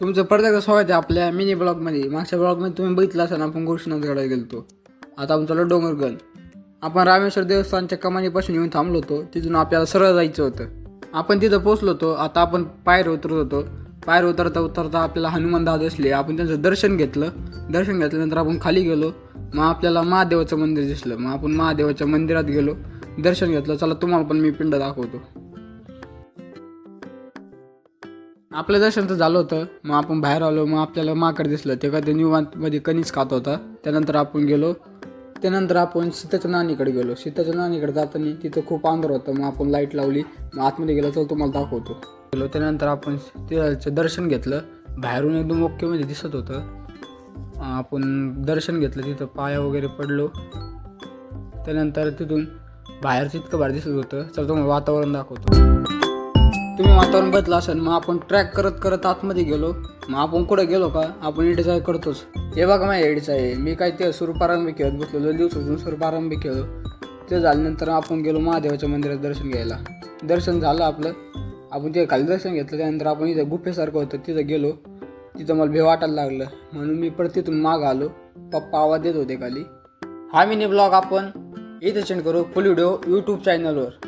तुमचं परत स्वागत आहे आपल्या मिनी ब्लॉगमध्ये. मागच्या ब्लॉगमध्ये तुम्ही बघितलं असाल आपण गोष्टीनाथगडाला गेलो. आता आपण चाललो डोंगरगण. आपण रामेश्वर देवस्थानच्या कमानीपासून येऊन थांबलो होतो. तिथून आपल्याला सरळ जायचं होतं. आपण तिथं पोहोचलो होतो. आता आपण पायऱ्या उतरत होतो. पायऱ्या उतरता उतरता आपल्याला हनुमान दादा दिसले. आपण त्यांचं दर्शन घेतलं. दर्शन घेतल्यानंतर आपण खाली गेलो. मग आपल्याला महादेवाचं मंदिर दिसलं. मग आपण महादेवाच्या मंदिरात गेलो, दर्शन घेतलं. चला तुम्हाला पण मी पिंड दाखवतो. आपलं दर्शन तर झालं होतं. मग आपण बाहेर आलो. मग आपल्याला माकड दिसलं. ते का ते निवांतमध्ये कणीच खात होता. त्यानंतर आपण गेलो. त्यानंतर आपण सीताच्या नानीकडे गेलो. सीताच्या नानीकडे जाताना तिथं खूप अंधार होतं. मग आपण लाईट लावली. मग आतमध्ये गेलो तर तुम्हाला दाखवतो. गेलो त्यानंतर आपण तिथं दर्शन घेतलं. बाहेरून एकदम ओकेमध्ये दिसत होतं. आपण दर्शन घेतलं. तिथं पाया वगैरे पडलो. त्यानंतर तिथून बाहेरचं इतकं भारी दिसत होतं. चल तुम्हाला वातावरण दाखवतो. तुम्ही वातावरण बदलं असेल. मग आपण ट्रॅक करत करत आतमध्ये गेलो. मग आपण कुठे गेलो का आपण एडीचाय करतोच. हे बघा माझ्या एडीचा आहे. मी काय ते सूरपारंभी खेळत बसलेलो दिवसातून. सूरपारंभी खेळलो. ते झाल्यानंतर आपण गेलो महादेवाच्या मंदिरात दर्शन घ्यायला. दर्शन झालं आपलं. आपण तिथे खाली दर्शन घेतलं. त्यानंतर आपण इथं गुफेसारखं होतं तिथं गेलो. तिथं मला भे वाटायला लागलं म्हणून मी परत तिथून माग आलो. पप्पा आवाज देत होते खाली. हा मिनी ब्लॉग आपण इथे सेंड करू फुल व्हिडिओ यूट्यूब चॅनलवर.